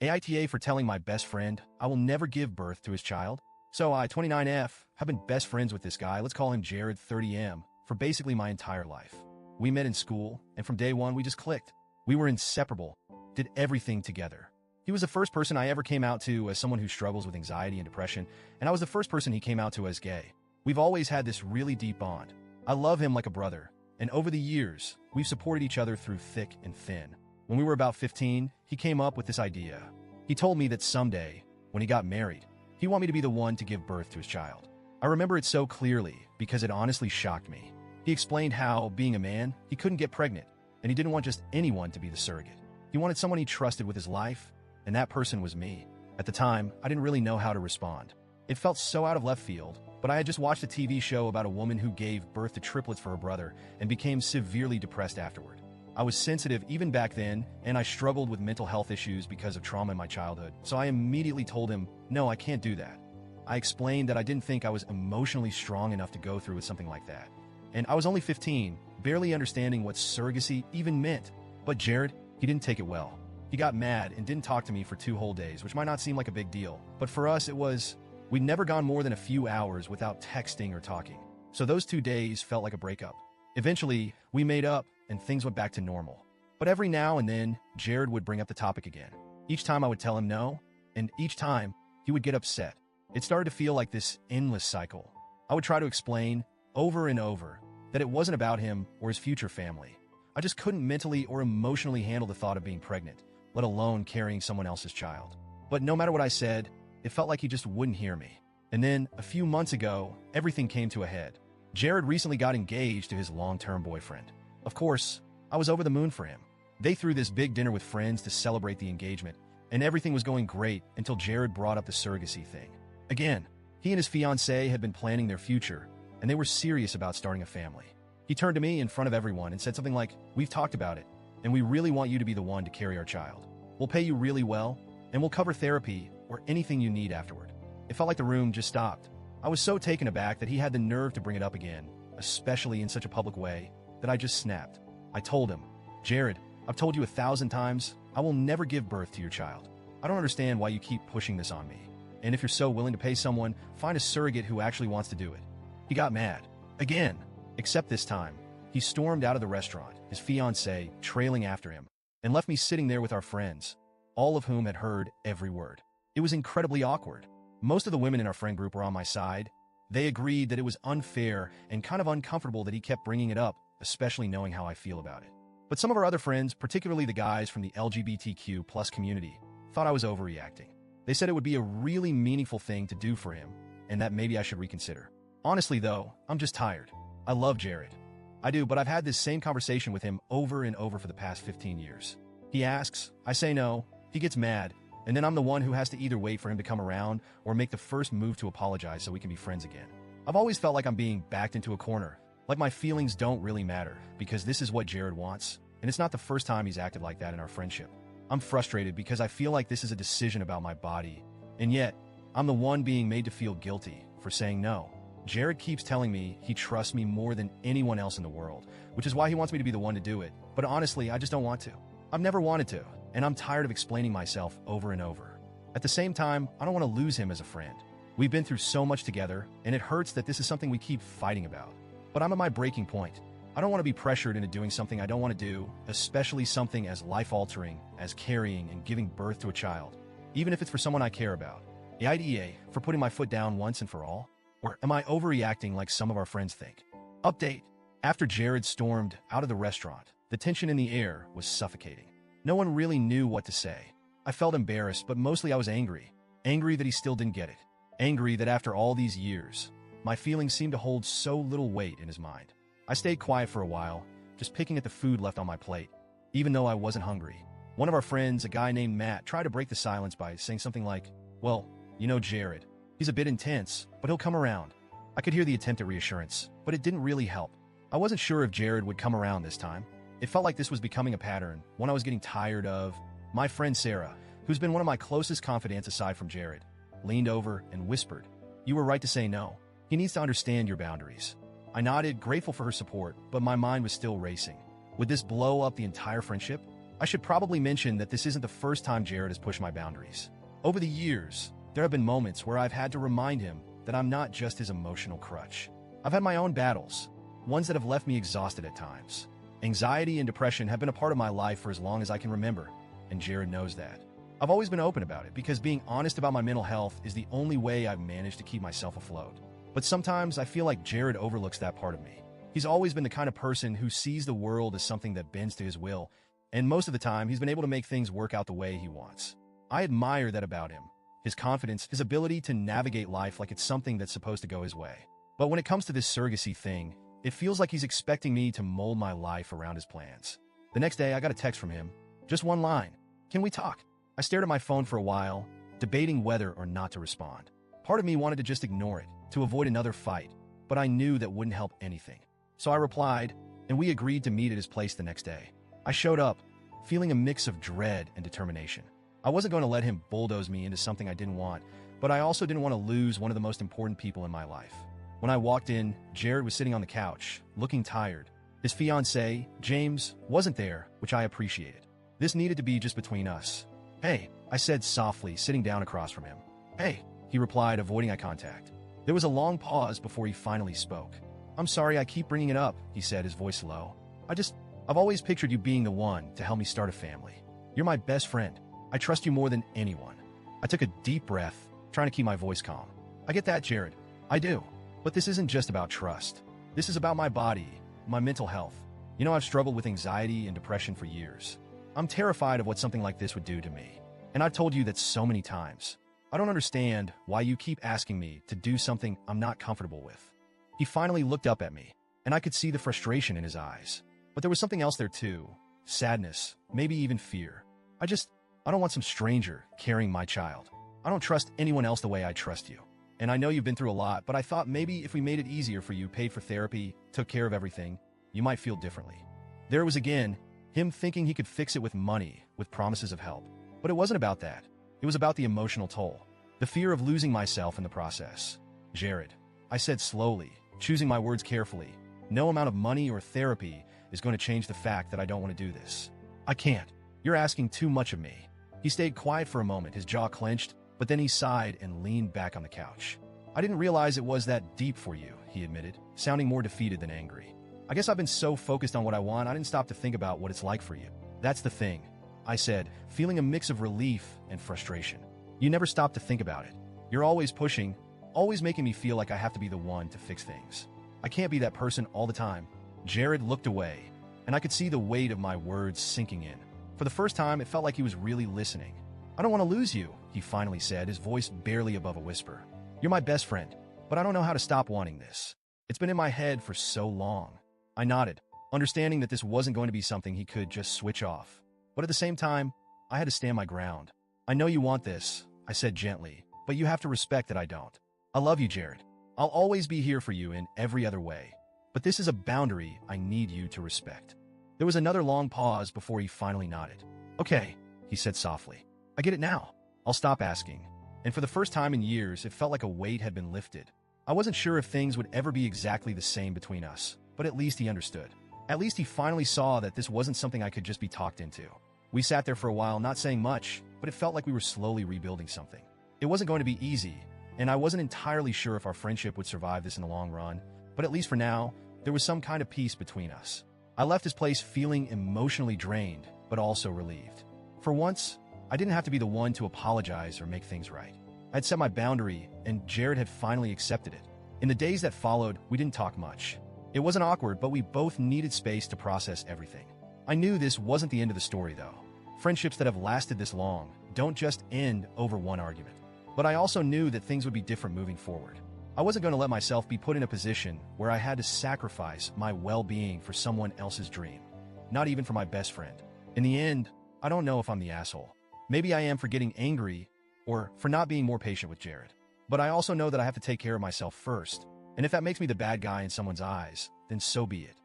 AITA for telling my best friend I will never give birth to his child. So I, 29F, have been best friends with this guy, let's call him Jared 30M, for basically my entire life. We met in school, and from day one we just clicked. We were inseparable, did everything together. He was the first person I ever came out to as someone who struggles with anxiety and depression, and I was the first person he came out to as gay. We've always had this really deep bond. I love him like a brother, and over the years, we've supported each other through thick and thin. When we were about 15, he came up with this idea. He told me that someday, when he got married, he wanted me to be the one to give birth to his child. I remember it so clearly because it honestly shocked me. He explained how, being a man, he couldn't get pregnant, and he didn't want just anyone to be the surrogate. He wanted someone he trusted with his life, and that person was me. At the time, I didn't really know how to respond. It felt so out of left field, but I had just watched a TV show about a woman who gave birth to triplets for her brother and became severely depressed afterward. I was sensitive even back then, and I struggled with mental health issues because of trauma in my childhood, so I immediately told him, no, I can't do that. I explained that I didn't think I was emotionally strong enough to go through with something like that. And I was only 15, barely understanding what surrogacy even meant. But Jared, he didn't take it well. He got mad and didn't talk to me for 2 whole days, which might not seem like a big deal. But for us, we'd never gone more than a few hours without texting or talking. So those 2 days felt like a breakup. Eventually, we made up and things went back to normal. But every now and then, Jared would bring up the topic again. Each time I would tell him no, and each time he would get upset. It started to feel like this endless cycle. I would try to explain over and over that it wasn't about him or his future family. I just couldn't mentally or emotionally handle the thought of being pregnant, let alone carrying someone else's child. But no matter what I said, it felt like he just wouldn't hear me. And then, a few months ago, everything came to a head. Jared recently got engaged to his long-term boyfriend. Of course, I was over the moon for him. They threw this big dinner with friends to celebrate the engagement, and everything was going great until Jared brought up the surrogacy thing. Again, he and his fiancée had been planning their future, and they were serious about starting a family. He turned to me in front of everyone and said something like, "We've talked about it, and we really want you to be the one to carry our child. We'll pay you really well, and we'll cover therapy or anything you need afterward." It felt like the room just stopped. I was so taken aback that he had the nerve to bring it up again, especially in such a public way, that I just snapped. I told him, "Jared, I've told you 1,000 times, I will never give birth to your child. I don't understand why you keep pushing this on me. And if you're so willing to pay someone, find a surrogate who actually wants to do it." He got mad. Again. Except this time, he stormed out of the restaurant, his fiancée trailing after him, and left me sitting there with our friends, all of whom had heard every word. It was incredibly awkward. Most of the women in our friend group were on my side. They agreed that it was unfair and kind of uncomfortable that he kept bringing it up, especially knowing how I feel about it. But some of our other friends, particularly the guys from the LGBTQ+ community, thought I was overreacting. They said it would be a really meaningful thing to do for him, and that maybe I should reconsider. Honestly though, I'm just tired. I love Jared. I do, but I've had this same conversation with him over and over for the past 15 years. He asks, I say no, he gets mad, and then I'm the one who has to either wait for him to come around or make the first move to apologize so we can be friends again. I've always felt like I'm being backed into a corner, like my feelings don't really matter, because this is what Jared wants, and it's not the first time he's acted like that in our friendship. I'm frustrated because I feel like this is a decision about my body, and yet, I'm the one being made to feel guilty for saying no. Jared keeps telling me he trusts me more than anyone else in the world, which is why he wants me to be the one to do it, but honestly, I just don't want to. I've never wanted to, and I'm tired of explaining myself over and over. At the same time, I don't want to lose him as a friend. We've been through so much together, and it hurts that this is something we keep fighting about. But I'm at my breaking point. I don't want to be pressured into doing something I don't want to do, especially something as life-altering as carrying and giving birth to a child, even if it's for someone I care about. The IDA for putting my foot down once and for all? Or am I overreacting like some of our friends think? Update. After Jared stormed out of the restaurant, the tension in the air was suffocating. No one really knew what to say. I felt embarrassed, but mostly I was angry. Angry that he still didn't get it. Angry that after all these years, my feelings seemed to hold so little weight in his mind. I stayed quiet for a while, just picking at the food left on my plate, even though I wasn't hungry. One of our friends, a guy named Matt, tried to break the silence by saying something like, "Well, you know Jared. He's a bit intense, but he'll come around." I could hear the attempt at reassurance, but it didn't really help. I wasn't sure if Jared would come around this time. It felt like this was becoming a pattern, one I was getting tired of. My friend Sarah, who's been one of my closest confidants aside from Jared, leaned over and whispered, "You were right to say no. He needs to understand your boundaries." I nodded, grateful for her support, but my mind was still racing. Would this blow up the entire friendship? I should probably mention that this isn't the first time Jared has pushed my boundaries. Over the years, there have been moments where I've had to remind him that I'm not just his emotional crutch. I've had my own battles, ones that have left me exhausted at times. Anxiety and depression have been a part of my life for as long as I can remember, and Jared knows that. I've always been open about it because being honest about my mental health is the only way I've managed to keep myself afloat. But sometimes I feel like Jared overlooks that part of me. He's always been the kind of person who sees the world as something that bends to his will, and most of the time he's been able to make things work out the way he wants. I admire that about him. His confidence, his ability to navigate life like it's something that's supposed to go his way. But when it comes to this surrogacy thing, it feels like he's expecting me to mold my life around his plans. The next day, I got a text from him. Just one line. Can we talk? I stared at my phone for a while, debating whether or not to respond. Part of me wanted to just ignore it, to avoid another fight, but I knew that wouldn't help anything. So I replied, and we agreed to meet at his place the next day. I showed up, feeling a mix of dread and determination. I wasn't going to let him bulldoze me into something I didn't want, but I also didn't want to lose one of the most important people in my life. When I walked in, Jared was sitting on the couch, looking tired. His fiancé, James, wasn't there, which I appreciated. This needed to be just between us. Hey, I said softly, sitting down across from him. Hey, he replied, avoiding eye contact. There was a long pause before he finally spoke. I'm sorry I keep bringing it up, he said, his voice low. I've always pictured you being the one to help me start a family. You're my best friend. I trust you more than anyone. I took a deep breath, trying to keep my voice calm. I get that, Jared. I do. But this isn't just about trust. This is about my body, my mental health. You know, I've struggled with anxiety and depression for years. I'm terrified of what something like this would do to me. And I've told you that so many times. I don't understand why you keep asking me to do something I'm not comfortable with. He finally looked up at me, and I could see the frustration in his eyes. But there was something else there too. Sadness, maybe even fear. I don't want some stranger carrying my child. I don't trust anyone else the way I trust you. And I know you've been through a lot, but I thought maybe if we made it easier for you, paid for therapy, took care of everything, you might feel differently. There was again, him thinking he could fix it with money, with promises of help. But it wasn't about that. It was about the emotional toll, the fear of losing myself in the process. Jared, I said slowly, choosing my words carefully, no amount of money or therapy is going to change the fact that I don't want to do this. I can't. You're asking too much of me. He stayed quiet for a moment, his jaw clenched, but then he sighed and leaned back on the couch. I didn't realize it was that deep for you, he admitted, sounding more defeated than angry. I guess I've been so focused on what I want, I didn't stop to think about what it's like for you. That's the thing, I said, feeling a mix of relief and frustration. You never stop to think about it. You're always pushing, always making me feel like I have to be the one to fix things. I can't be that person all the time. Jared looked away, and I could see the weight of my words sinking in. For the first time, it felt like he was really listening. I don't want to lose you, he finally said, his voice barely above a whisper. You're my best friend, but I don't know how to stop wanting this. It's been in my head for so long. I nodded, understanding that this wasn't going to be something he could just switch off. But at the same time, I had to stand my ground. I know you want this, I said gently, but you have to respect that I don't. I love you, Jared. I'll always be here for you in every other way. But this is a boundary I need you to respect. There was another long pause before he finally nodded. Okay, he said softly. I get it now. I'll stop asking. And for the first time in years, it felt like a weight had been lifted. I wasn't sure if things would ever be exactly the same between us, but at least he understood. At least he finally saw that this wasn't something I could just be talked into. We sat there for a while, not saying much, but it felt like we were slowly rebuilding something. It wasn't going to be easy, and I wasn't entirely sure if our friendship would survive this in the long run, but at least for now, there was some kind of peace between us. I left his place feeling emotionally drained, but also relieved. For once, I didn't have to be the one to apologize or make things right. I'd set my boundary, and Jared had finally accepted it. In the days that followed, we didn't talk much. It wasn't awkward, but we both needed space to process everything. I knew this wasn't the end of the story, though. Friendships that have lasted this long don't just end over one argument. But I also knew that things would be different moving forward. I wasn't going to let myself be put in a position where I had to sacrifice my well-being for someone else's dream. Not even for my best friend. In the end, I don't know if I'm the asshole. Maybe I am for getting angry or for not being more patient with Jared. But I also know that I have to take care of myself first. And if that makes me the bad guy in someone's eyes, then so be it.